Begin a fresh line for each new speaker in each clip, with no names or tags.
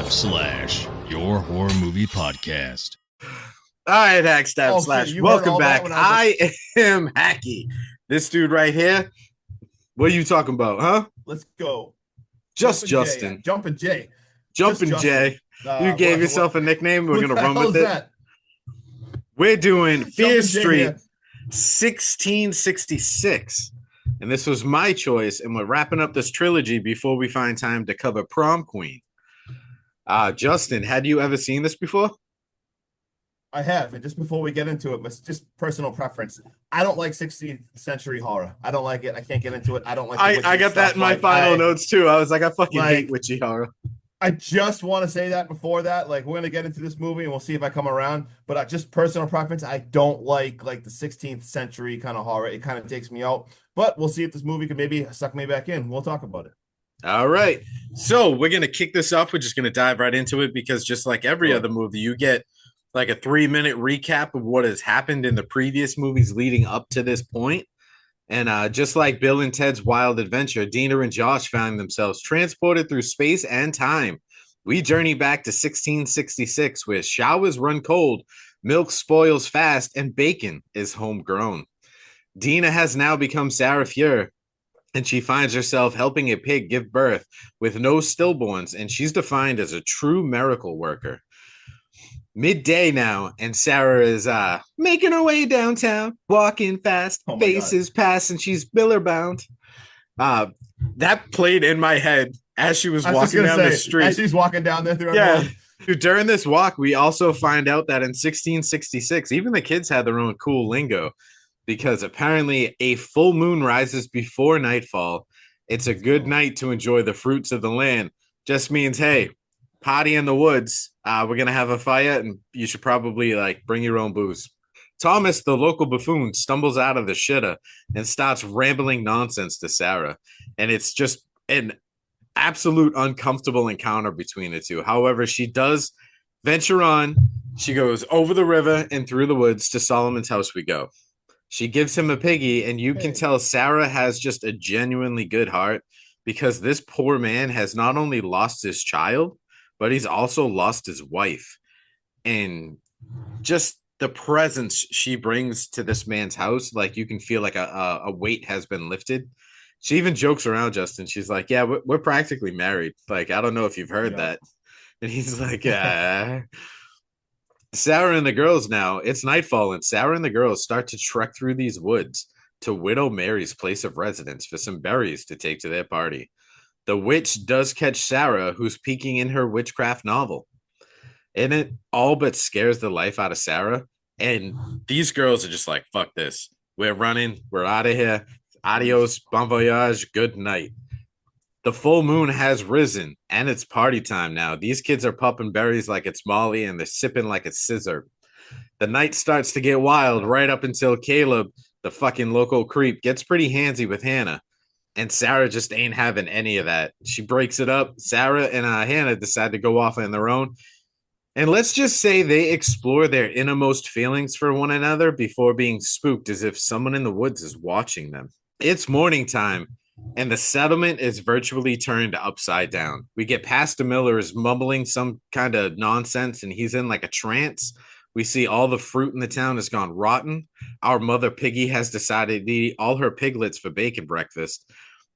Slash, your horror movie podcast.
All right, Hackstab Slash. Welcome back. I am Hacky. This dude right here. What are you talking about, huh?
Let's go.
Just Justin.
Jumpin' Jay.
Jumpin' Jay. You gave yourself a nickname. We're going to run with it.
That?
We're doing Fear Street 1666. And this was my choice. And we're wrapping up this trilogy before we find time to cover Prom Queen. Justin, had you ever seen this before?
I have, and just before we get into it, it's just personal preference. I don't like 16th century horror. I don't like it. I can't get into it. I don't like
I got that in my final notes too. I was like, I fucking hate witchy horror.
I just want to say that before that, like, we're going to get into this movie and we'll see if I come around. But just personal preference, I don't like the 16th century kind of horror. It kind of takes me out. But we'll see if this movie can maybe suck me back in. We'll talk about it.
All right. So we're going to kick this off. We're just going to dive right into it because just like every other movie, you get like a 3-minute recap of what has happened in the previous movies leading up to this point. And just like Bill and Ted's Wild Adventure, Dina and Josh found themselves transported through space and time. We journey back to 1666, where showers run cold, milk spoils fast, and bacon is homegrown. Dina has now become Sarah Fuhr, and she finds herself helping a pig give birth with no stillborns, and she's defined as a true miracle worker. Midday now, and Sarah is making her way downtown, walking fast, faces pass, and she's biller bound. That played in my head as she was walking down the street.
As she's walking down there through
During this walk, we also find out that in 1666, even the kids had their own cool lingo, because apparently a full moon rises before nightfall. It's a good night to enjoy the fruits of the land. Just means, hey, party in the woods. We're going to have a fire, and you should probably bring your own booze. Thomas, the local buffoon, stumbles out of the shitter and starts rambling nonsense to Sarah. And it's just an absolute uncomfortable encounter between the two. However, she does venture on. She goes over the river and through the woods to Solomon's house we go. She gives him a piggy, and you can tell Sarah has just a genuinely good heart because this poor man has not only lost his child, but he's also lost his wife. And just the presence she brings to this man's house, like you can feel like a weight has been lifted. She even jokes around, Justin. She's like, yeah, we're practically married. Like, I don't know if you've heard that. And he's like, Sarah and the girls now, it's nightfall, and Sarah and the girls start to trek through these woods to Widow Mary's place of residence for some berries to take to their party. The witch does catch Sarah, who's peeking in her witchcraft novel. And it all but scares the life out of Sarah. And these girls are just like, fuck this. We're running. We're out of here. Adios, bon voyage, good night. The full moon has risen, and it's party time now. These kids are popping berries like it's Molly, and they're sipping like it's scissor. The night starts to get wild right up until Caleb, the fucking local creep, gets pretty handsy with Hannah. And Sarah just ain't having any of that. She breaks it up. Sarah and Hannah decide to go off on their own. And let's just say they explore their innermost feelings for one another before being spooked as if someone in the woods is watching them. It's morning time, and the settlement is virtually turned upside down. We get Pastor Miller is mumbling some kind of nonsense, and he's in like a trance. We see all the fruit in the town has gone rotten. Our mother Piggy has decided to eat all her piglets for bacon breakfast.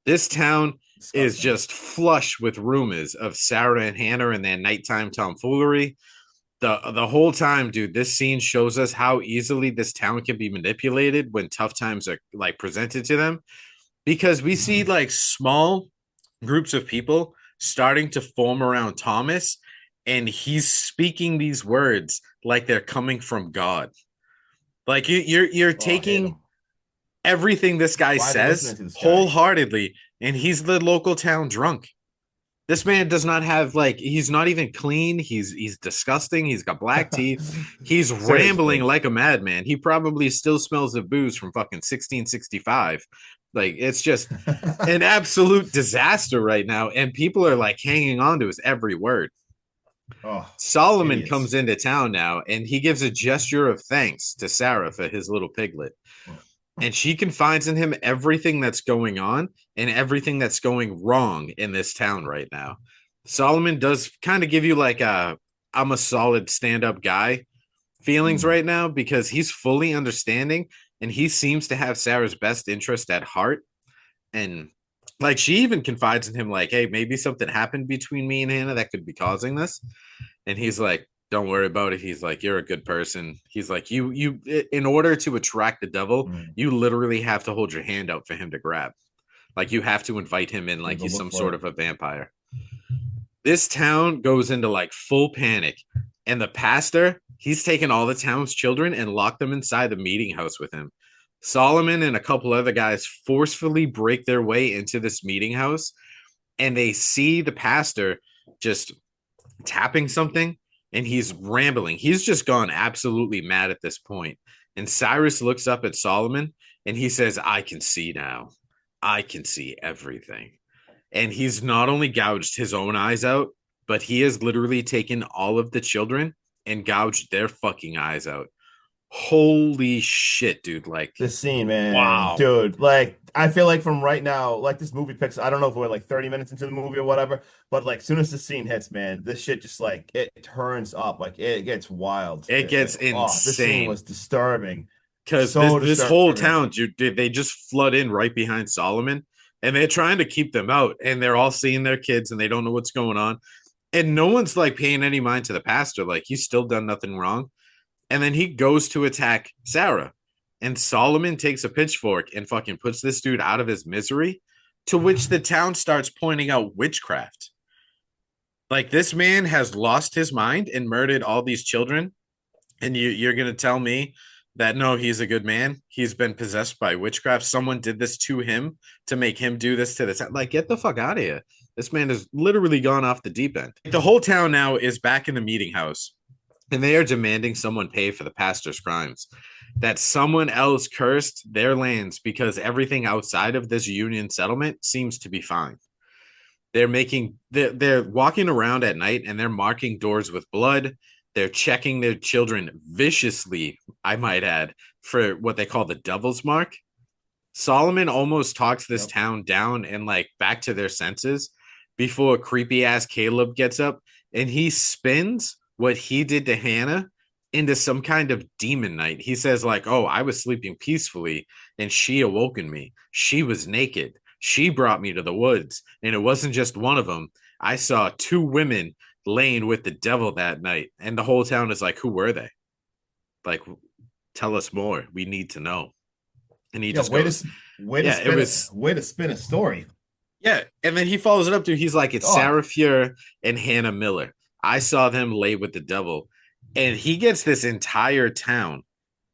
This town is just flush with rumors of Sarah and Hannah and their nighttime tomfoolery. The whole time, dude, this scene shows us how easily this town can be manipulated when tough times are like presented to them. Because we see like small groups of people starting to form around Thomas, and he's speaking these words like they're coming from God. Like you're taking everything this guy says wholeheartedly, and he's the local town drunk. This man does not have he's not even clean. He's disgusting. He's got black teeth. He's rambling like a madman. He probably still smells of booze from fucking 1665. Like, it's just an absolute disaster right now. And people are like hanging on to his every word. Solomon comes into town now, and he gives a gesture of thanks to Sarah for his little piglet. And she confides in him everything that's going on and everything that's going wrong in this town right now. Solomon does kind of give you like a I'm a solid stand-up guy feelings
Mm.
right now because he's fully understanding and he seems to have Sarah's best interest at heart. And like she even confides in him, like, hey, maybe something happened between me and Hannah that could be causing this. And he's like, don't worry about it. He's like, you're a good person. He's like, you, in order to attract the devil,
Mm.
you literally have to hold your hand out for him to grab. Like, you have to invite him in,
Yeah,
like
go
he's
look
some
for
sort
it.
of a vampire. This town goes into like full panic. And the pastor, he's taken all the town's children and locked them inside the meeting house with him. Solomon and a couple other guys forcefully break their way into this meeting house and they see the pastor just tapping something and he's rambling. He's just gone absolutely mad at this point. And Cyrus looks up at Solomon and he says, I can see now. I can see everything. And he's not only gouged his own eyes out, but he has literally taken all of the children and gouged their fucking eyes out. Holy shit, dude. Like,
This scene, man,
wow.
dude. Like, I feel like from right now, like this movie picks. I don't know if we're like 30 minutes into the movie or whatever, but like, soon as the scene hits, man, this shit just like it turns up. Like, it gets wild.
It gets
Oh, this scene
insane.
was disturbing,
Because this
so
this whole
disturbing.
town, dude, they just flood in right behind Solomon, and they're trying to keep them out, and they're all seeing their kids, and they don't know what's going on, and no one's like paying any mind to the pastor, like he's still done nothing wrong, and then he goes to attack Sarah, and Solomon takes a pitchfork and fucking puts this dude out of his misery, to which the town starts pointing out witchcraft. Like this man has lost his mind and murdered all these children and you're gonna tell me that no, he's a good man. He's been possessed by witchcraft. Someone did this to him to make him do this to the like, get the fuck out of here. This man has literally gone off the deep end. The whole town now is back in the meeting house, and they are demanding someone pay for the pastor's crimes. That someone else cursed their lands because everything outside of this union settlement seems to be fine. They're walking around at night and they're marking doors with blood. They're checking their children viciously, I might add, for what they call the devil's mark. Solomon almost talks this
Yep.
town down and like back to their senses before creepy ass Caleb gets up and he spins what he did to Hannah into some kind of demon night. He says like, "Oh, I was sleeping peacefully and she awoken me. She was naked. She brought me to the woods, and it wasn't just one of them. I saw two women laying with the devil that night." And the whole town is like, "Who were they? Like, tell us more. We need to know." And he
Yeah,
just goes, "Yeah, it was."
way to spin a story.
Yeah, and then he follows it up to he's like, it's
Dog.
Sarah Fuhr and Hannah Miller. I saw them lay with the devil. And he gets this entire town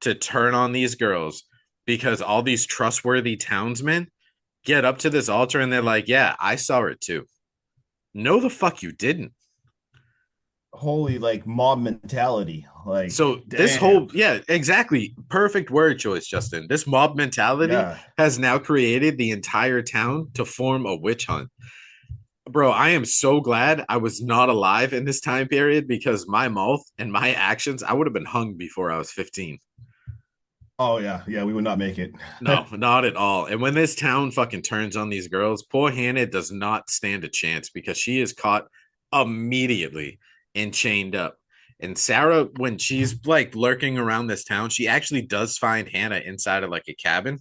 to turn on these girls because all these trustworthy townsmen get up to this altar and they're like, yeah, I saw it too. No, the fuck you didn't.
Holy like mob mentality. Like,
So this
damn.
whole, yeah, exactly. Perfect word choice, Justin. This mob mentality
Yeah.
has now created the entire town to form a witch hunt. Bro, I am so glad I was not alive in this time period because my mouth and my actions, I would have been hung before I was 15.
Oh yeah, yeah, we would not make it.
No, not at all. And when this town fucking turns on these girls, poor Hannah does not stand a chance because she is caught immediately and chained up. And Sarah, when she's like lurking around this town, she actually does find Hannah inside of like a cabin.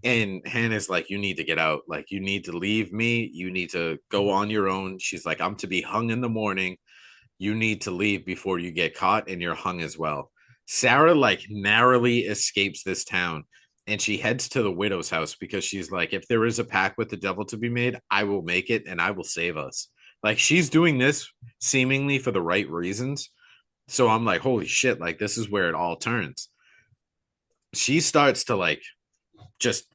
And Hannah's like, you need to get out. Like, you need to leave me. You need to go on your own. She's like, I'm to be hung in the morning. You need to leave before you get caught and you're hung as well. Sarah, like, narrowly escapes this town and she heads to the widow's house because she's like, if there is a pact with the devil to be made, I will make it and I will save us. Like, she's doing this seemingly for the right reasons. So I'm like, holy shit, like, this is where it all turns. She starts to, like, just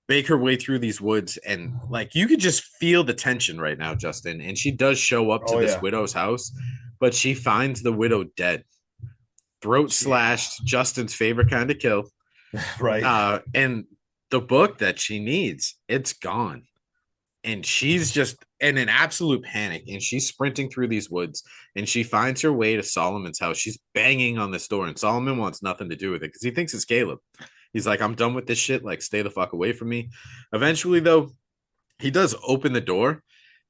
make her way through these woods and like you could just feel the tension right now, Justin. And she does show up to
Oh
this
yeah.
widow's house, but she finds the widow dead, throat
Yeah.
slashed, Justin's favorite kind of kill.
Right.
And the book that she needs, it's gone. And she's just in an absolute panic and she's sprinting through these woods and she finds her way to Solomon's house. She's banging on this door and Solomon wants nothing to do with it because he thinks it's Caleb. He's like, I'm done with this shit. Like, stay the fuck away from me. Eventually, though, he does open the door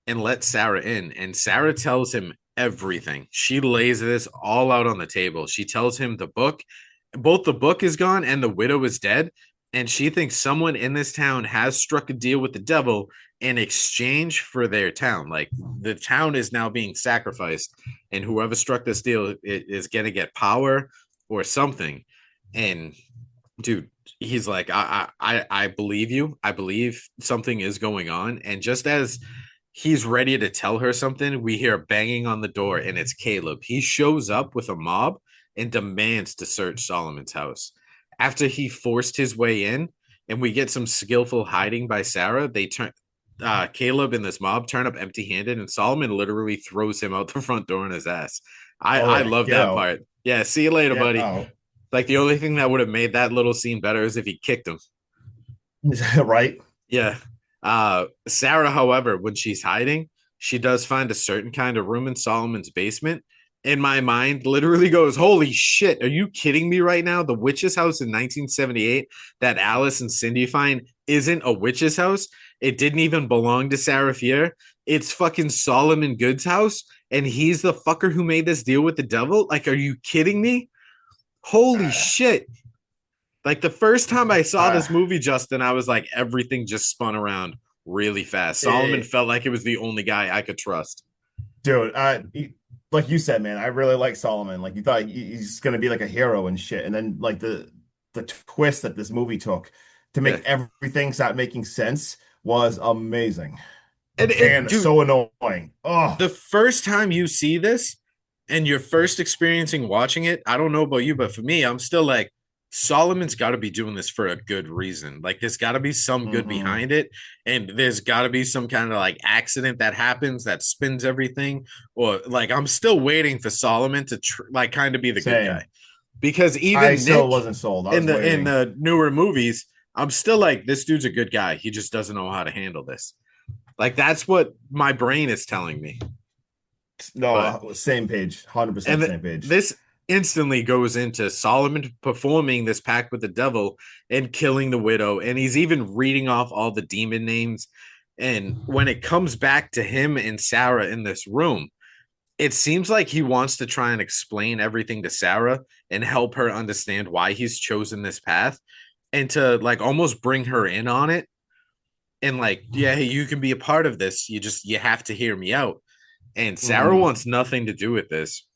and lets Sarah in. And Sarah tells him everything. She lays this all out on the table. She tells him both the book is gone and the widow is dead. And she thinks someone in this town has struck a deal with the devil in exchange for their town. Like the town is now being sacrificed, and whoever struck this deal is going to get power or something. And dude, he's like, I believe you. I believe something is going on. And just as he's ready to tell her something, we hear banging on the door, and it's Caleb. He shows up with a mob and demands to search Solomon's house. After he forced his way in, and we get some skillful hiding by Sarah, they turn Caleb and this mob turn up empty-handed, and Solomon literally throws him out the front door in his ass.
Oh
I
yeah,
love
get
that
out,
part. Yeah, see you later,
get
buddy.
out.
Like the only thing that would have made that little scene better is if he kicked him.
Right?
Yeah. Sarah, however, when she's hiding, she does find a certain kind of room in Solomon's basement. In my mind, literally goes, "Holy shit, are you kidding me right now? The witch's house in 1978 that Alice and Cindy find isn't a witch's house. It didn't even belong to Sarah Fier. It's fucking Solomon Good's house, and he's the fucker who made this deal with the devil. Like, are you kidding me? Holy
Uh,
shit." Like the first time I saw
uh,
this movie, Justin, I was like, everything just spun around really fast. Solomon
it,
felt like it was the only guy I could trust.
dude, like you said, man, I really like Solomon. Like you thought he's gonna be like a hero and shit, and then like the twist that this movie took to
Yeah.
make everything start making sense was amazing
And
and
dude,
so annoying. Oh,
the first time you see this and you're first experiencing watching it, I don't know about you, but for me, I'm still like, Solomon's got to be doing this for a good reason. Like, there's got to be some good
hmm
behind it, and there's got to be some kind of like accident that happens that spins everything. Or like, I'm still waiting for Solomon to like kind of be the good guy,
Same.
because
I
even
still
Nick
wasn't sold. I
in
was waiting.
the newer movies, I'm still like, this dude's a good guy. He just doesn't know how to handle this. Like, that's what my brain is telling me.
No,
But
same page, 100%
and
same page.
this instantly goes into Solomon performing this pact with the devil and killing the widow. And he's even reading off all the demon names. And when it comes back to him and Sarah in this room, it seems like he wants to try and explain everything to Sarah and help her understand why he's chosen this path, and to like almost bring her in on it. And like, yeah, hey, you can be a part of this. You have to hear me out. And Sarah
hmm
wants nothing to do with this.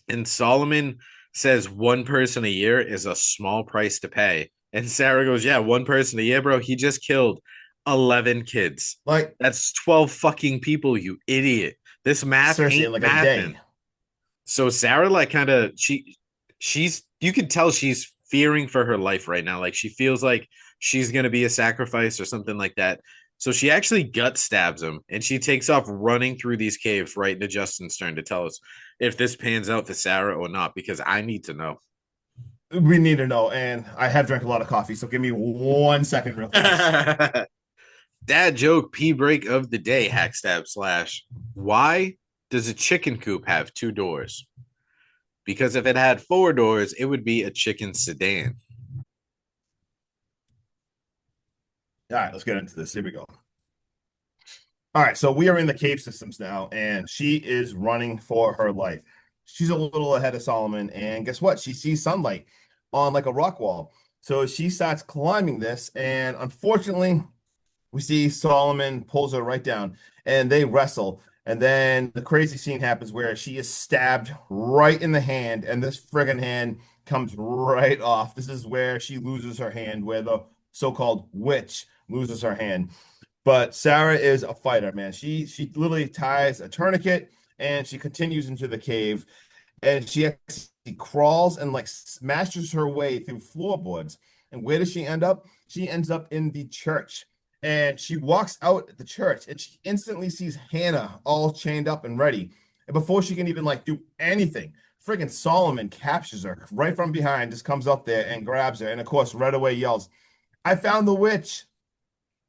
And Solomon says one person a year is a small price to pay. And Sarah goes, "Yeah, one person a year, bro. He just killed 11 kids.
Like
That's 12 fucking people, you idiot. This math
Cersei
ain't
in like a
mathing."
day.
So Sarah, like, kind of, she's, you can tell she's fearing for her life right now. Like, she feels like she's going to be a sacrifice or something like that. So she actually gut stabs him, and she takes off running through these caves right into Justin's turn to tell us if this pans out for Sarah or not, because I need to know.
We need to know. And I have drank a lot of coffee, so give me 1 second real fast.
Dad joke P break of the day, hackstab slash. Why does a chicken coop have two doors? Because if it had four doors, it would be a chicken sedan.
All right, let's get into this. Here we go. All right, so we are in the cave systems now, and she is running for her life. She's a little ahead of Solomon, and guess what? She sees sunlight on like a rock wall. So she starts climbing this, and unfortunately, we see Solomon pulls her right down and they wrestle. And then the crazy scene happens where she is stabbed right in the hand, and this friggin' hand comes right off. This is where she loses her hand, where the so-called witch loses her hand. But Sarah is a fighter, man. She literally ties a tourniquet and she continues into the cave, and she actually crawls and like smashes her way through floorboards. And where does she end up? She ends up in the church. And she walks out at the church and she instantly sees Hannah all chained up and ready. And before she can even like do anything, friggin' Solomon captures her right from behind, just comes up there and grabs her. And of course, right away yells, "I found the witch."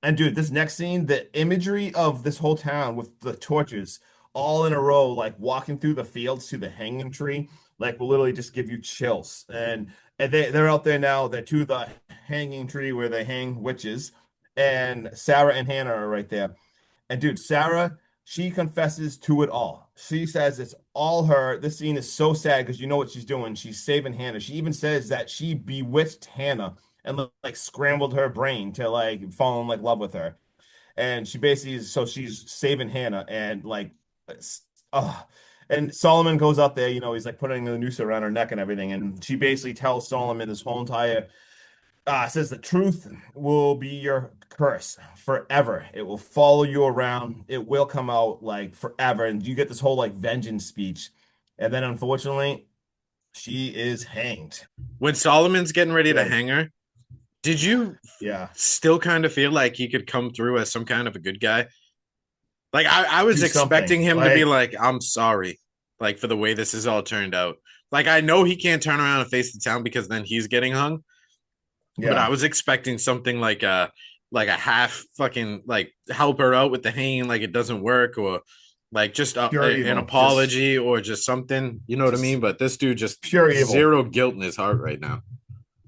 And dude, this next scene, the imagery of this whole town with the torches all in a row, like walking through the fields to the hanging tree, like will literally just give you chills. And they're out there now. They're to the hanging tree where they hang witches, and Sarah and Hannah are right there. And dude, Sarah She confesses to it all. She says it's all her. This scene is so sad because you know what she's doing. She's saving Hannah. She even says that she bewitched Hannah and like scrambled her brain to like fall in like love with her. And she basically is so she's saving Hannah and like uh and Solomon goes up there, he's like putting the noose around her neck and everything. And she basically tells Solomon this whole entire says the truth will be your curse forever. It will follow you around. It will come out like forever. And you get this whole like vengeance speech. And then unfortunately, she is hanged.
When Solomon's getting ready to
Yeah.
hang her, did you
Yeah.
still kind of feel like he could come through as some kind of a good guy? Like I was
Do
expecting
something.
him to be
Like,
like, I'm sorry, like for the way this has all turned out. Like I know he can't turn around and face the town because then he's getting hung. But I
yeah.
was expecting something like a half fucking like help her out with the hanging, like it doesn't work, or like just
Pure
an
evil.
apology or just something. You know what I
Just
mean? But this dude just
pure evil.
zero guilt in his heart right now.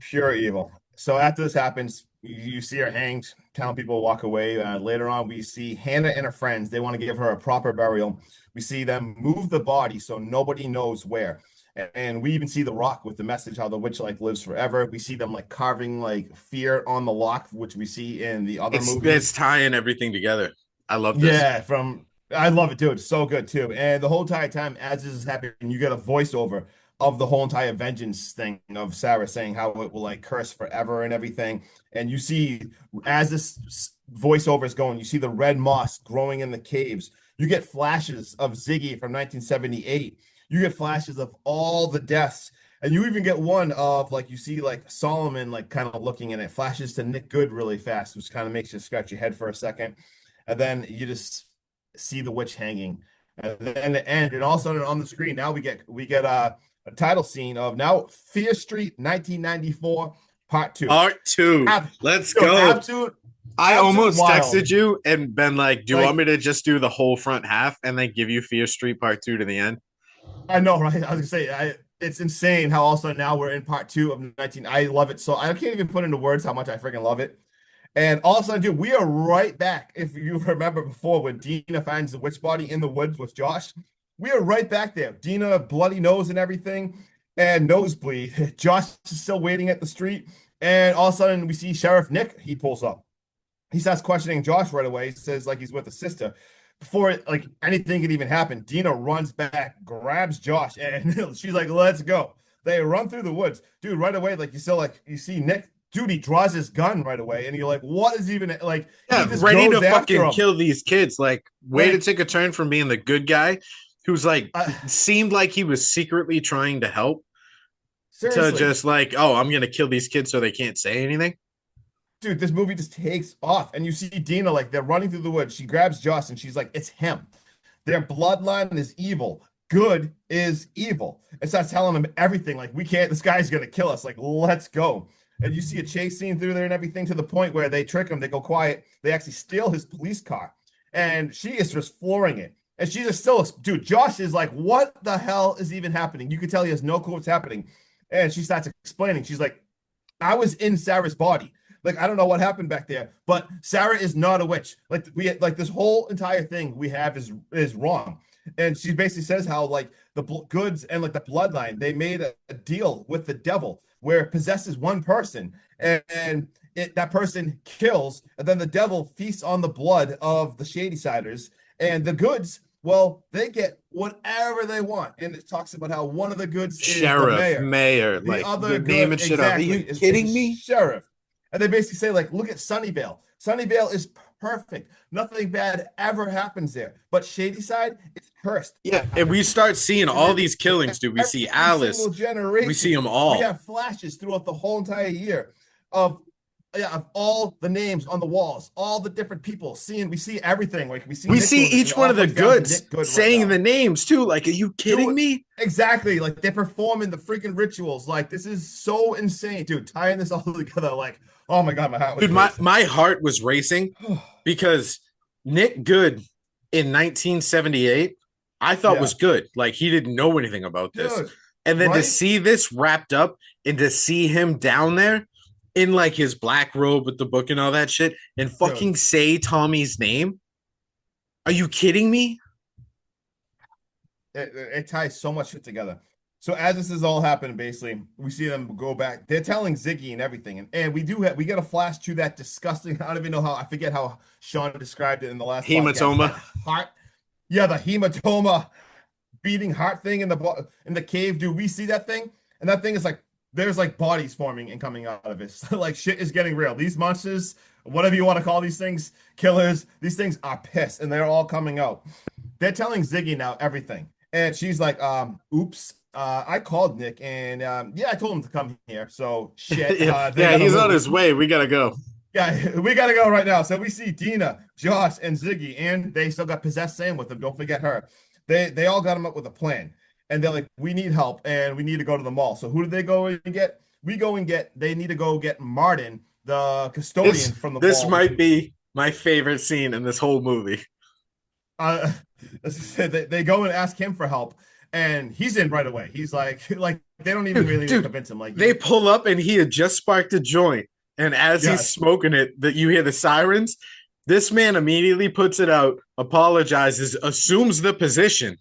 Pure evil. So after this happens, you see her hanged. Town people walk away. Later on, we see Hannah and her friends. They want to give her a proper burial. We see them move the body so nobody knows where. And we even see the rock with the message how the witch like lives forever. We see them like carving like fear on the lock, which we see in the other
It's
movies.
tying everything together. I love this.
Yeah, I love it too. It's so good too. And the whole entire time as this is happening, you get a voiceover of the whole entire vengeance thing of Sarah saying how it will like curse forever and everything. And you see as this voiceover is going, you see the red moss growing in the caves. You get flashes of Ziggy from 1978. You get flashes of all the deaths. And you even get one of like you see like Solomon like kind of looking in it, flashes to Nick Good really fast, which kind of makes you scratch your head for a second. And then you just see the witch hanging. And then the end, and all of a sudden on the screen, now we get a title scene of now Fear Street 1994 Part 2.
Part 2. Let's go.
Absolute,
I almost
wild.
texted you and been like, do you
Like-
want me to just do the whole front half and then give you Fear Street Part 2 to the end?
I know, right? I was gonna say, it's insane how also now we're in part 2 of 19. I love it so I can't even put into words how much I freaking love it. And all of a sudden, dude, we are right back. If you remember before when Dina finds the witch body in the woods with Josh, we are right back there. Dina, bloody nose and everything, and nosebleed. Josh is still waiting at the street, and all of a sudden we see Sheriff Nick. He pulls up. He starts questioning Josh right away. He says like he's with a sister. Before like anything could even happen, Dina runs back, grabs Josh, and she's like, "Let's go." They run through the woods, dude. Right away, like you see Nick. Dude, he draws his gun right away, and you're like, "What is even like?"
Yeah,
he just
ready to
goes after
fucking
him.
kill these kids. Like, way to
Like-
take a turn from being the good guy, who's like seemed like he was secretly trying to help,
Seriously,
to just like, oh, I'm gonna kill these kids so they can't say anything.
dude, this movie just takes off, and you see Dina like they're running through the woods. She grabs Josh, and she's like, "It's him. Their bloodline is evil. Good is evil." And starts telling him everything. Like, we can't. This guy's gonna kill us. Like, let's go. And you see a chase scene through there and everything to the point where they trick him. They go quiet. They actually steal his police car, and she is just flooring it. And she's just still, dude. Josh is like, "What the hell is even happening?" You can tell he has no clue what's happening. And she starts explaining. She's like, "I was in Sarah's body. Like, I don't know what happened back there, but Sarah is not a witch. Like this whole entire thing we have is wrong." And she basically says how like the goods and like the bloodline, they made a deal with the devil where it possesses one person, and that person kills, and then the devil feasts on the blood of the Shady Siders, and the goods, well, they get whatever they want. And it talks about how one of the goods is the
Sheriff,
mayor.
like
The other
the name and shit. Are you
is
kidding me?
Sheriff. And they basically say, like, look at Sunnyvale. Sunnyvale is perfect. Nothing bad ever happens there. But Shadyside is cursed.
Yeah, and we start seeing all these killings, dude. We
Every
see Alice.
single generation.
We see them all.
We have flashes throughout the whole entire year of all the names on the walls, all the different people. We see everything. Like we see
We see
Nick Good,
each
it
one
all
of the
comes down to
goods
Nick Good right
saying
now.
the names too. Like, are you kidding
Dude,
me?
Exactly. Like they're performing the freaking rituals. Like this is so insane, dude. Tying this all together, like, oh my god, my heart was
Dude,
racing.
my heart was racing because Nick Good in 1978, I thought
Yeah.
was good. Like, he didn't know anything about this.
Dude,
And then to
right?
see this wrapped up and to see him down there in like his black robe with the book and all that shit and fucking say Tommy's name. Are you kidding me?
It ties so much shit together. So as this is all happening, basically, we see them go back. They're telling Ziggy and everything, and we get a flash to that disgusting. I don't even know how. I forget how Sean described it in the last podcast.
Hematoma.
That heart, yeah, the hematoma beating heart thing in the cave. Dude, we see that thing, and that thing is like there's like bodies forming and coming out of it. So, like shit is getting real. These monsters, whatever you want to call these things, killers, these things are pissed, and they're all coming out. They're telling Ziggy now everything. And she's like, oops, I called Nick and yeah, I told him to come here. So shit.
Yeah, he's on his way. We gotta go.
Yeah, we gotta go right now. So we see Dina, Josh, and Ziggy, and they still got possessed Sam with them. Don't forget her. They all got him up with a plan. And they're like, we need help and we need to go to the mall. So who did they go and get? They need to go get Martin, the custodian from the
This
mall.
might be my favorite scene in this whole movie.
uh, they go and ask him for help, and he's in right away. He's like they don't even really convince him. Like
they pull up, and he had just sparked a joint, and as he's smoking it, that you hear the sirens. This man immediately puts it out, apologizes, assumes the position,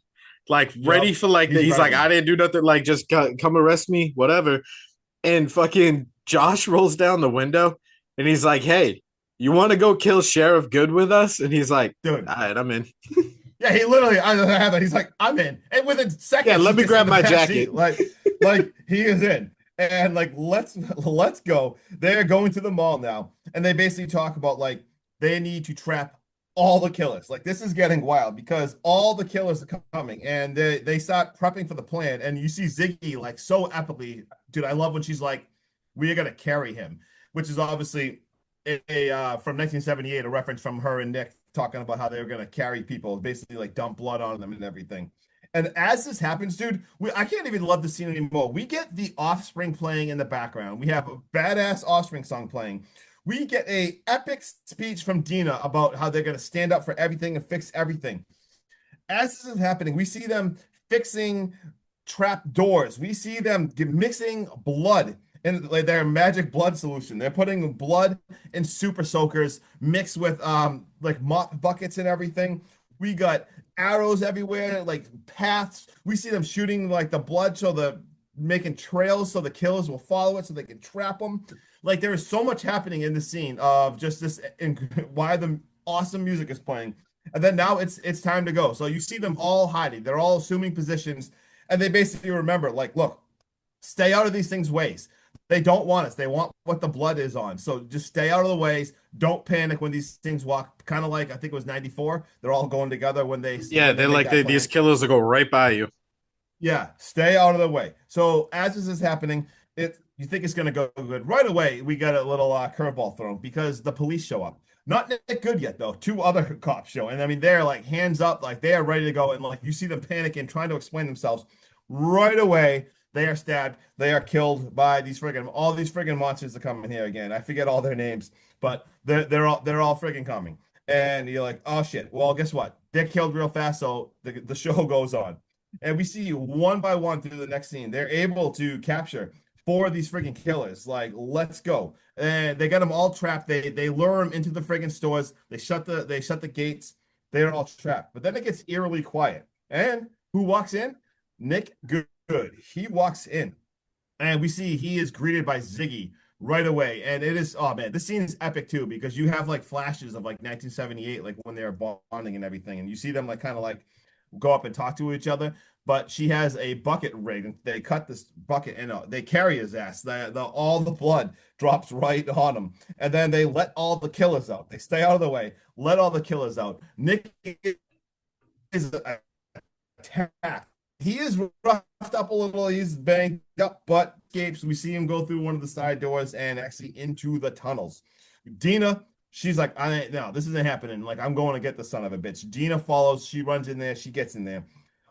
like ready for like that. He's like, I didn't do nothing. Like just come arrest me, whatever. And fucking Josh rolls down the window, and he's like, hey. You want to go kill Sheriff Good with us? And he's like, dude, all right, I'm in.
Yeah, he literally, I have it. He's like, I'm in. And within seconds,
yeah, let me grab my jacket.
Like he is in. And like, let's go. They're going to the mall now. And they basically talk about like, they need to trap all the killers. Like, this is getting wild because all the killers are coming and they start prepping for the plan. And you see Ziggy like so epically, dude, I love when she's like, we are going to carry him, which is obviously from 1978, a reference from her and Nick talking about how they were going to carry people, basically like dump blood on them and everything. And as this happens, dude, I can't even love the scene anymore. We get the Offspring playing in the background. We have a badass Offspring song playing. We get a epic speech from Dina about how they're going to stand up for everything and fix everything. As this is happening, we see them fixing trap doors. We see them mixing blood in like their magic blood solution. They're putting blood in super soakers mixed with like mop buckets and everything. We got arrows everywhere, like paths. We see them shooting like the blood so the making trails so the killers will follow it so they can trap them. Like there is so much happening in the scene of just this why the awesome music is playing. And then now it's time to go. So you see them all hiding. They're all assuming positions and they basically remember like, look, stay out of these things' ways. They don't want us. They want what the blood is on. So just stay out of the ways. Don't panic when these things walk. Kind of like I think it was '94. They're all going together when they.
Yeah, they're like these killers will go right by you.
Yeah, stay out of the way. So as this is happening, you think it's going to go good right away. We got a little curveball thrown because the police show up. Not Nick Good yet though. Two other cops show, and I mean they're like hands up, like they are ready to go, and like you see them panicking, trying to explain themselves right away. They are stabbed. They are killed by all these friggin' monsters that come in here again. I forget all their names, but they're all friggin' coming. And you're like, oh shit. Well, guess what? They're killed real fast, so the show goes on. And we see one by one through the next scene. They're able to capture 4 of these friggin' killers. Like, let's go. And they got them all trapped. They lure them into the friggin' stores. They shut the gates. They're all trapped. But then it gets eerily quiet. And who walks in? Nick Good. He walks in and we see he is greeted by Ziggy right away. And it is, oh man, this scene is epic too, because you have like flashes of like 1978, like when they're bonding and everything. And you see them like kind of like go up and talk to each other. But she has a bucket rig and they cut this bucket and they carry his ass. All the blood drops right on him. And then they let all the killers out. They stay out of the way, let all the killers out. Nick is attacked. He is roughed up a little. He's banged up, but escapes. We see him go through one of the side doors and actually into the tunnels. Dina, she's like, no, this isn't happening. Like, I'm going to get the son of a bitch. Dina follows. She runs in there. She gets in there.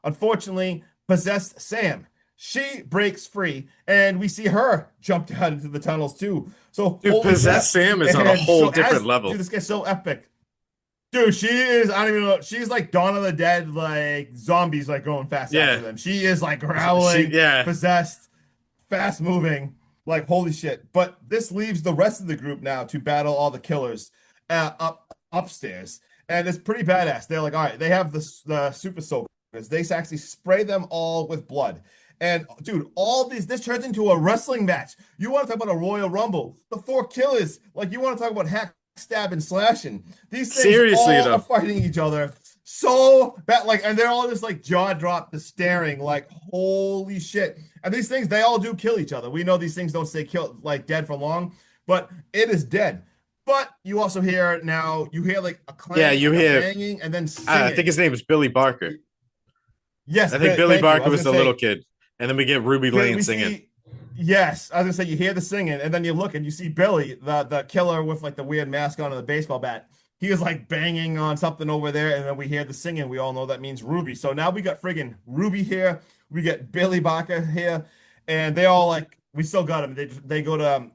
Unfortunately, possessed Sam. She breaks free, and we see her jump down into the tunnels too. So,
dude, possessed Sam is on a whole different level.
Dude, this guy's so epic. Dude, she is, I don't even know. She's like Dawn of the Dead, like zombies, like going fast after them. She is like growling, possessed, fast moving, like holy shit. But this leaves the rest of the group now to battle all the killers upstairs. And it's pretty badass. They're like, all right, they have the super soakers. They actually spray them all with blood. And dude, all these this turns into a wrestling match. You want to talk about a Royal Rumble? The four killers, like you want to talk about hack, stab, and slashing. These things
Seriously
all
though.
are fighting each other so bad, like, and they're all just like jaw dropped, the staring, like holy shit. And these things, they all do kill each other. We know these things don't stay killed like dead for long, but it is dead. But you also hear now, you hear like a
Yeah,
clang
you
and a
hear.
banging and then
I think
singing.
his name is Billy Barker.
Yes,
I think Billy
thank you. I
Barker was the
gonna
little
say,
kid, and then we get Ruby
Billy,
Lane
we
singing.
see, yes, I was gonna say you hear the singing, and then you look and you see Billy, the killer with like the weird mask on and the baseball bat. He was like banging on something over there, and then we hear the singing. We all know that means Ruby. So now we got friggin' Ruby here. We get Billy Barker here, and they all like we still got them. They go to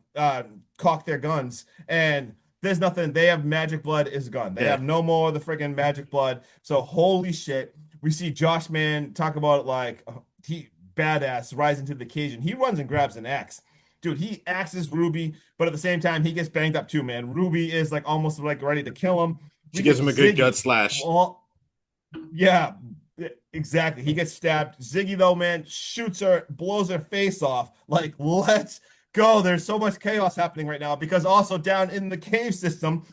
cock their guns, and there's nothing. They have magic blood is gone. They
Yeah.
have no more of the friggin' magic blood. So holy shit. We see Josh Man talk about it like he badass rising to the occasion. He runs and grabs an axe. Dude, he axes Ruby, but at the same time, he gets banged up too, man. Ruby is like almost like ready to kill him.
She
We
gives
get
him a good gut
Ziggy.
slash.
Well, yeah, exactly. He gets stabbed. Ziggy, though, man, shoots her, blows her face off. Like, let's go. There's so much chaos happening right now because also down in the cave system,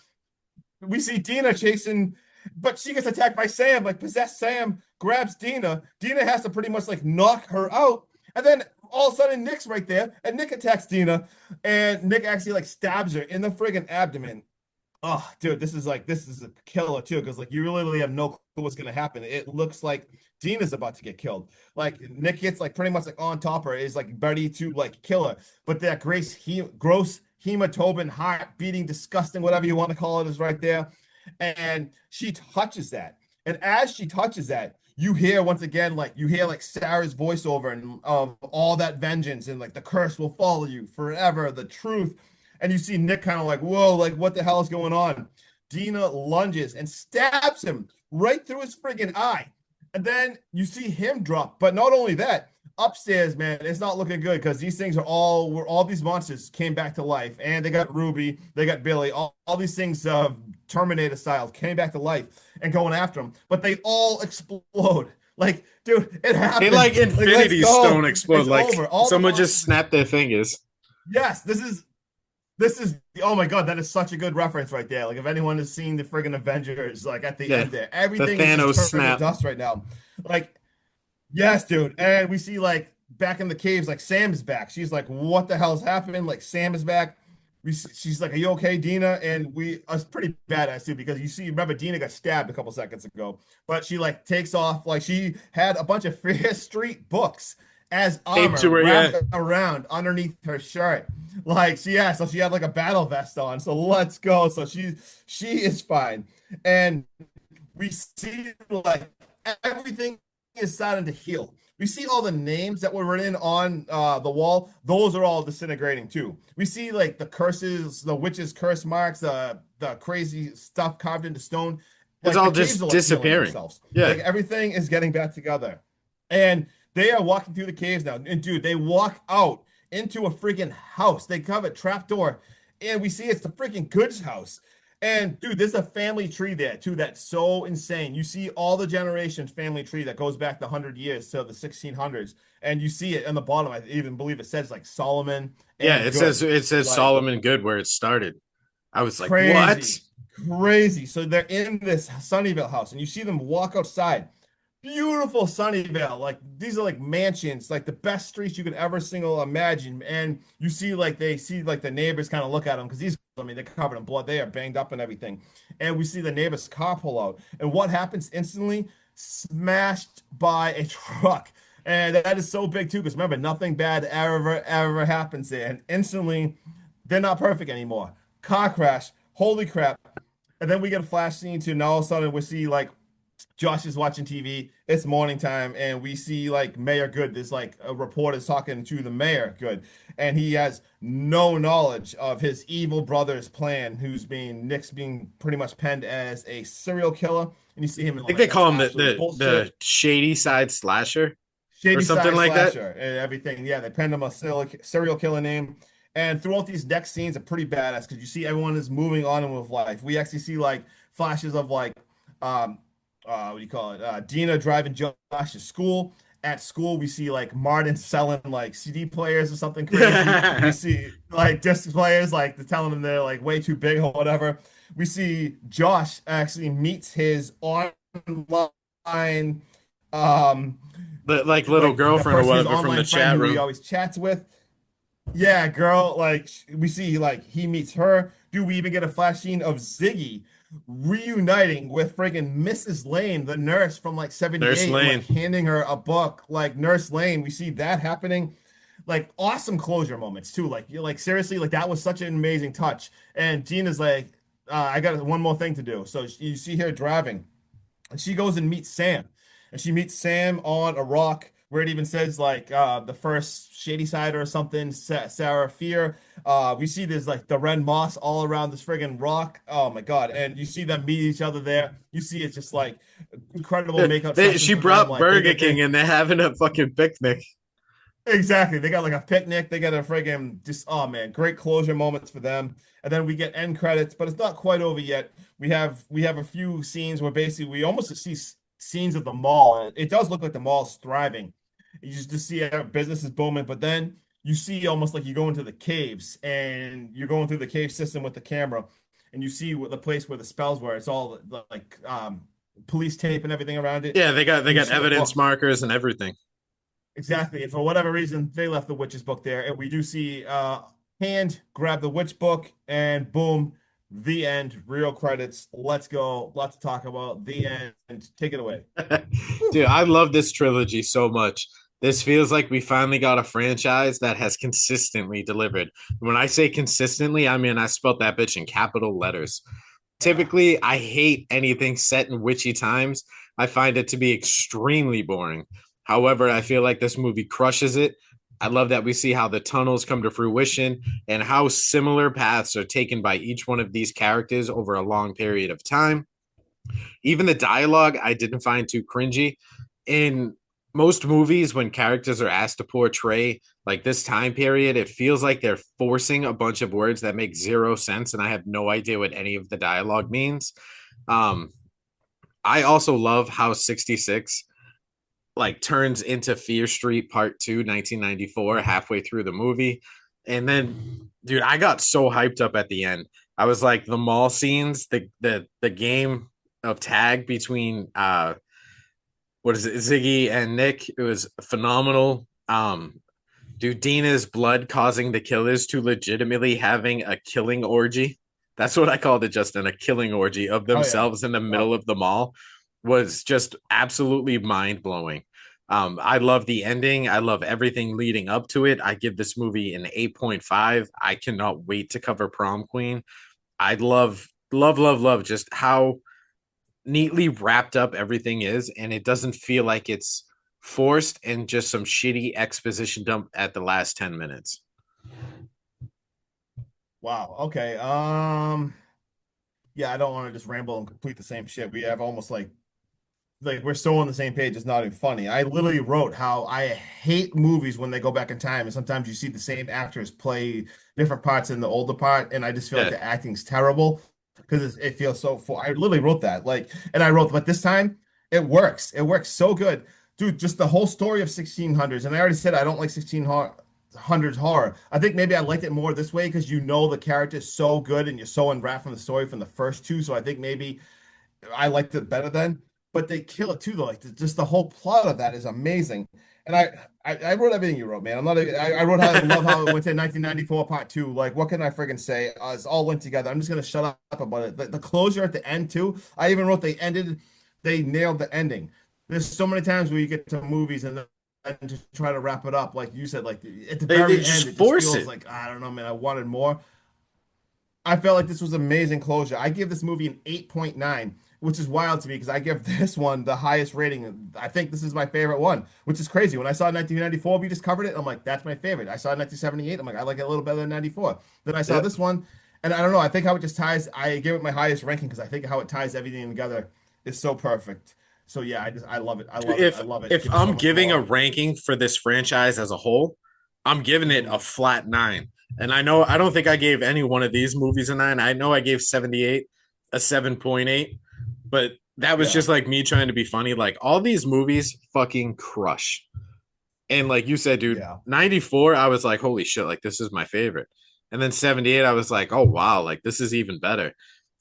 we see Dina chasing, but she gets attacked by Sam. Like possessed Sam grabs Dina. Dina has to pretty much like knock her out. And then all of a sudden Nick's right there, and Nick attacks Dina, and Nick actually like stabs her in the friggin' abdomen. Oh, dude, this is a killer too, because like you really have no clue what's gonna happen. It looks like Dina's about to get killed. Like Nick gets like pretty much like on top of her, is like ready to like kill her. But that gross hematoma, heart beating, disgusting, whatever you want to call it, is right there. And she touches that. And as she touches that, you hear once again, like you hear like Sarah's voiceover and of all that vengeance and like the curse will follow you forever, the truth. And you see Nick kind of like, whoa, like what the hell is going on? Dina lunges and stabs him right through his friggin' eye. And then you see him drop. But not only that, upstairs, man, it's not looking good because these things are all these monsters came back to life. And they got Ruby, they got Billy, all these things Terminator style came back to life and going after them. But they all explode. Like, dude, it happened.
They like Infinity Stone explode.
It's
Like
over. All
someone just snapped their fingers.
Yes, this is oh my god, that is such a good reference right there. Like if anyone has seen the friggin' Avengers, like at the end there, everything is
Thanos
just turned to
snap.
dust right now. Like, yes, dude. And we see like back in the caves, like Sam is back. She's like, what the hell's happening? Like Sam is back. She's like, are you okay, Dina? And it's pretty badass too, because you see, remember Dina got stabbed a couple seconds ago, but she like takes off, like she had a bunch of Fear Street books as armor
To her,
wrapped
yeah.
around underneath her shirt. Like so she had like a battle vest on. So let's go. So she is fine. And we see like everything is starting to heal. We see all the names that were written on the wall. Those are all disintegrating too. We see like the curses, the witches' curse marks, the crazy stuff carved into stone.
It's
Like
all
the caves
just
are, like, healing
disappearing.
themselves.
Yeah.
Like everything is getting back together. And they are walking through the caves now. And dude, they walk out into a freaking house. They have a trap door, and we see it's the freaking Goods house. And dude, there's a family tree there too. That's so insane. You see all the generations family tree that goes back the 100 years to the 1600s, and you see it on the bottom. I even believe it says like Solomon.
Yeah,
and
it
Good.
says
Like,
Solomon Good where it started. I was like,
crazy,
what?
crazy. So they're in this Sunnyvale house, and you see them walk outside. Beautiful Sunnyvale. Like these are like mansions, like the best streets you could ever single imagine. And you see like they see like the neighbors kind of look at them because they're covered in blood. They are banged up and everything. And we see the neighbor's car pull out. And what happens instantly? Smashed by a truck. And that is so big too, because remember, nothing bad ever happens there. And instantly, they're not perfect anymore. Car crash. Holy crap. And then we get a flash scene to now all of a sudden we see like Josh is watching TV. It's morning time, and we see like Mayor Good. There's like a reporter's talking to the mayor Good, and he has no knowledge of his evil brother's plan, Nick's being pretty much penned as a serial killer. And you see him.
I think they call him the shady side slasher.
Shady
or something
side
like
slasher
that.
and everything. Yeah, they penned him a serial killer name. And throughout these next scenes are pretty badass because you see everyone is moving on with life. We actually see like flashes of like what do you call it? Dina driving Josh to school. At school, we see like Martin selling like CD players or something crazy. We see like disc players, like they're telling them they're like way too big or whatever. We see Josh actually meets his online um
The like little
like the
girlfriend or
person, his
whatever from
online
the
friend
chat
who he
room.
always chats with. Yeah, girl, like we see like he meets her. Do we even get a flash scene of Ziggy reuniting with friggin' Mrs. Lane, the nurse from like
Nurse
78, and like
Lane.
handing her a book, like Nurse Lane. We see that happening. Like awesome closure moments too. Like you're like seriously, like that was such an amazing touch. And Gina's like, I got one more thing to do. So you see her driving. And she goes and meets Sam. And she meets Sam on a rock where it even says like the first Shady Side or something, Sarah Fear. We see there's like the red moss all around this friggin' rock. Oh my God. And you see them meet each other there. You see it's just like incredible makeout sessions
She
for them.
brought
Like they
Burger
get
King
their
and they're having a fucking picnic.
exactly. They got like a picnic. They got a friggin' just oh man, great closure moments for them. And then we get end credits, but it's not quite over yet. We have a few scenes where basically we almost see scenes of the mall. It does look like the mall's thriving. You just see business is booming, but then you see almost like you go into the caves and you're going through the cave system with the camera, and you see the place where the spells were. It's all like police tape and everything around it,
Yeah, they
and you
got
see the
evidence
book.
markers and everything.
Exactly. And for whatever reason, they left the witch's book there. And we do see Hand grab the witch book and boom, the end. Real credits. Let's go. Lots to talk about. The end. Take it away.
Dude, I love this trilogy so much. This feels like we finally got a franchise that has consistently delivered. When I say consistently, I mean I spelled that bitch in capital letters.
Yeah.
Typically, I hate anything set in witchy times. I find it to be extremely boring. However, I feel like this movie crushes it. I love that we see how the tunnels come to fruition and how similar paths are taken by each one of these characters over a long period of time. Even the dialogue I didn't find too cringy. In most movies, when characters are asked to portray like this time period, it feels like they're forcing a bunch of words that make zero sense, and I have no idea what any of the dialogue means. Um, I also love how 66 like turns into Fear Street Part 2, 1994, halfway through the movie. And then, dude, I got so hyped up at the end. I was like, the mall scenes, the game of tag between what is it, Ziggy and Nick, it was phenomenal. Dude, Dina's blood causing the killers to legitimately having a killing orgy. That's what I called it, Justin, a killing orgy of
Oh yeah.
themselves in the
Yeah.
middle of the mall was just absolutely mind blowing. I love the ending. I love everything leading up to it. I give this movie an 8.5. I cannot wait to cover Prom Queen. I love just how neatly wrapped up everything is, and it doesn't feel like it's forced and just some shitty exposition dump at the last 10 minutes.
Wow. Okay. Yeah, I don't want to just ramble and complete the same shit. We have almost like we're so on the same page. It's not even funny. I literally wrote how I hate movies when they go back in time, and sometimes you see the same actors play different parts in the older part, and I just feel like
Yeah,
the acting's terrible because it feels so full. I literally wrote that, like, and I wrote, but this time it works. It works so good, dude. Just the whole story of 1600s, and I already said I don't like 1600s horror. I think maybe I liked it more this way because you know the character is so good and you're so unwrapped from the story from the first two. So I think maybe I liked it better then, but they kill it too though. Like just the whole plot of that is amazing. And I wrote everything you wrote, man. I'm not. I wrote how I love how it went to 1994 part two. Like, what can I friggin' say? It's all linked together. I'm just gonna shut up about it. The closure at the end too. I even wrote they nailed the ending. There's so many times where you get to movies and just try to wrap it up, like you said, like at the
they
very end,
just
it just
force
feels
it.
like I don't know, man. I wanted more. I felt like this was amazing closure. I give this movie an 8.9, which is wild to me because I give this one the highest rating. I think this is my favorite one, which is crazy. When I saw 1994, we just covered it. I'm like, that's my favorite. I saw 1978. I'm like, I like it a little better than 94. Then I saw
Yeah.
this one, and I don't know. I think how it just ties. I give it my highest ranking because I think how it ties everything together is so perfect. So yeah, I love it. I love it.
if
I love it.
if
Give me so
I'm
much
giving a
more.
ranking for this franchise as a whole, I'm giving it a
Mhm.
flat 9. And I know I don't think I gave any one of these movies a 9. I know I gave 78 a 7.8, but that was
Yeah.
just like me trying to be funny. Like all these movies fucking crush. And like you said, dude,
Yeah.
94, I was like, holy shit, like this is my favorite. And then 78, I was like, oh wow, like this is even better.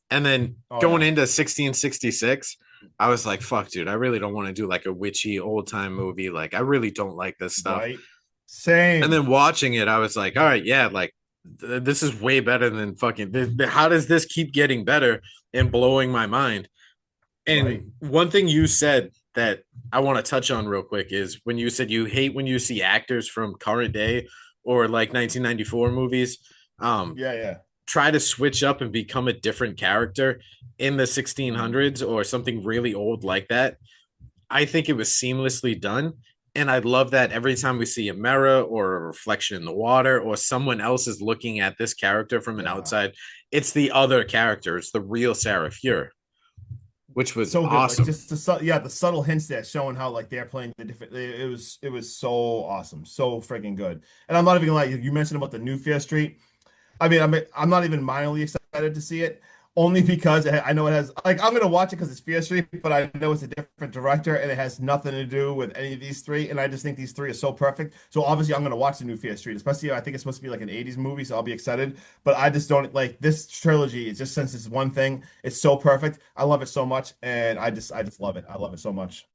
And then
Oh
going
yeah.
into 1666, I was like, fuck, dude, I really don't want to do like a witchy old time movie. Like, I really don't like this stuff.
Right.
And
Same.
then watching it, I was like, all right, yeah, like this is way better than fucking. How does this keep getting better and blowing my mind?
Right.
And one thing you said that I want to touch on real quick is when you said you hate when you see actors from current day or like 1994 movies um,
Yeah. Yeah.
try to switch up and become a different character in the
Mm.
1600s or something really old like that. I think it was seamlessly done. And I love that every time we see a mirror or a reflection in the water or someone else is looking at this character from an
Yeah.
outside, it's the other character. It's the real Sarah Fuhr, which was
So good. Like
awesome.
just the subtle hints there showing how like they're playing the different. It was so awesome, so freaking good. And I'm not even gonna lie. You mentioned about the new Fear Street. I'm not even mildly excited to see it, only because I know it has like I'm gonna watch it because it's Fear Street, but I know it's a different director and it has nothing to do with any of these three. And I just think these three are so perfect. So obviously I'm gonna watch the new Fear Street, especially I think it's supposed to be like an '80s movie, so I'll be excited. But I just don't like this trilogy. It's just since it's one thing, it's so perfect. I love it so much, and I just love it. I love it so much.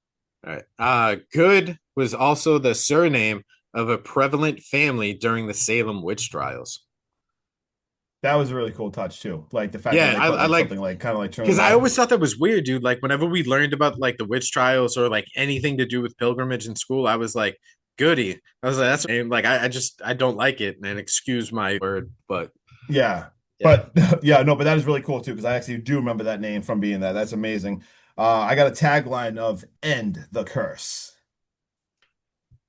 All right. Good was also the surname of a prevalent family during the Salem witch trials.
That was a really cool touch too. Like the fact that
Yeah,
they
I,
put
I
like
like
something like kind of like
because I
Trinidad.
always thought that was weird, dude. Like whenever we learned about like the witch trials or like anything to do with pilgrimage in school, I was like, goody. I was like, that's like I don't like it, and excuse my word, but
Yeah.
yeah.
But yeah, no, but that is really cool too, because I actually do remember that name from being that. That's amazing. I got a tagline of "End the curse."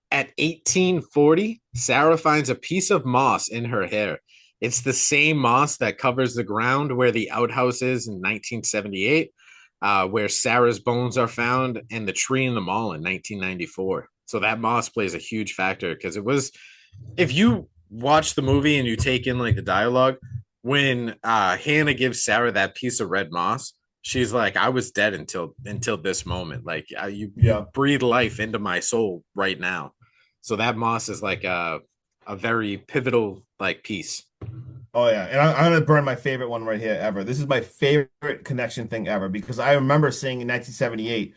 At 1840, Sarah finds a piece of moss in her hair. It's the same moss that covers the ground where the outhouse is in 1978, where Sarah's bones are found, and the tree in the mall in 1994. So that moss plays a huge factor because it was, if you watch the movie and you take in like the dialogue, when Hannah gives Sarah that piece of red moss, she's like, "I was dead until this moment. Like you
Yeah.
breathe life into my soul right now." So that moss is like a very pivotal like piece.
Oh yeah, and I'm gonna burn my favorite one right here ever. This is my favorite connection thing ever because I remember seeing in 1978,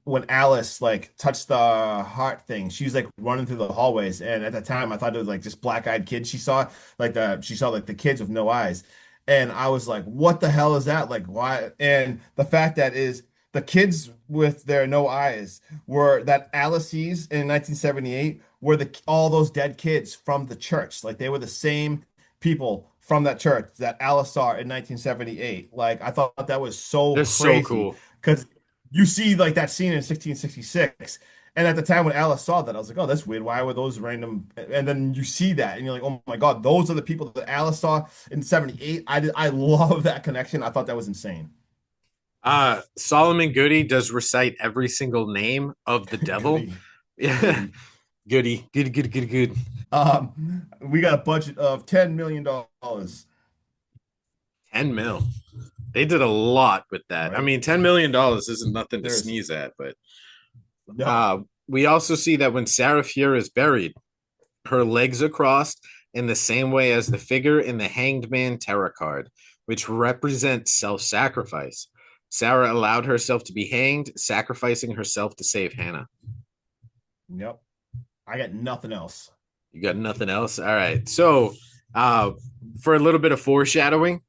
when Alice like touched the heart thing. She was like running through the hallways, and at the time I thought it was like just black-eyed kids she saw like the kids with no eyes, and I was like, what the hell is that? Like why? And the fact that is the kids with their no eyes were that Alice sees in 1978 were the all those dead kids from the church. Like they were the same people from that church that Alice saw in 1978. Like I thought that was so
They're so
crazy
cool.
because you see like that scene in 1666. And at the time when Alice saw that, I was like, oh, that's weird. Why were those random? And then you see that and you're like, oh my God, those are the people that Alice saw in 78. I love that connection. I thought that was insane.
Solomon Goody does recite every single name of the devil.
Goody,
Yeah.
goody.
Goody, good, good, good, good.
We got a budget of $10 million, dollars,
10 mil. They did a lot with that. I
right?
mean, $10 million isn't nothing to
There's
sneeze at, but
no,
we also see that when Sarah Fier is buried, her legs are crossed in the same way as the figure in the Hanged Man tarot card, which represents self sacrifice. Sarah allowed herself to be hanged, sacrificing herself to save Hannah.
yep. I got nothing else.
You got nothing else? All right. So, uh, for a little bit of foreshadowing,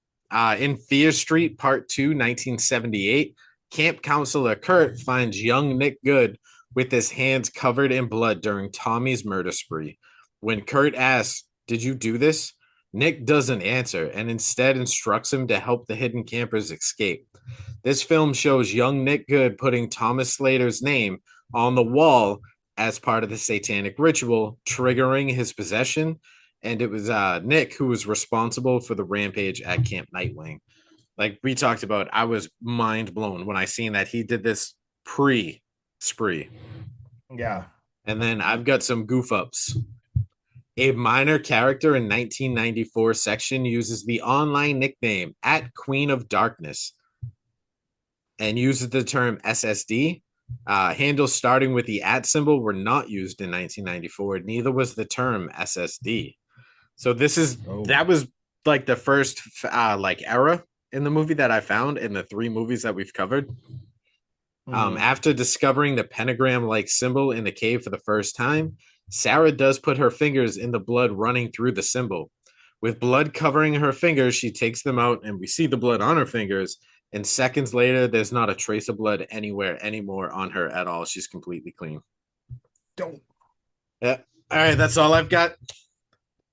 in Fear Street Part 2, 1978, camp counselor Kurt finds young Nick Good with his hands covered in blood during Tommy's murder spree. When Kurt asks, "Did you do this?" Nick doesn't answer and instead instructs him to help the hidden campers escape. This film shows young Nick Good putting Thomas Slater's name on the wall as part of the satanic ritual, triggering his possession. And it was Nick who was responsible for the rampage at Camp Nightwing. Like we talked about, I was mind blown when I seen that he did this pre spree.
Yeah.
And then I've got some goof ups. A minor character in 1994 section uses the online nickname at Queen of Darkness and uses the term SSD. Handles starting with the @ symbol were not used in 1994. Neither was the term SSD. So that was like the first like era in the movie that I found in the 3 movies that we've covered. After discovering the pentagram-like symbol in the cave for the first time, Sarah does put her fingers in the blood running through the symbol. With blood covering her fingers, she takes them out, and we see the blood on her fingers. And seconds later, there's not a trace of blood anywhere anymore on her at all. She's completely clean.
Don't.
Yeah. All right, that's all I've got.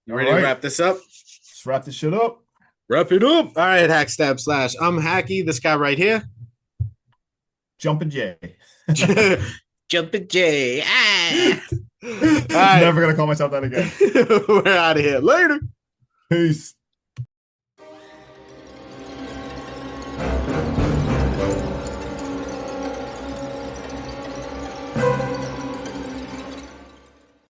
You ready to wrap this up?
Let's wrap this shit up.
Wrap it up. All right, Hack Stab Slash. I'm Hacky, this guy right here.
Jumpin' J.
Jumpin' J. Ah.
Right. Never gonna call myself that again.
We're out of here. Later.
Peace.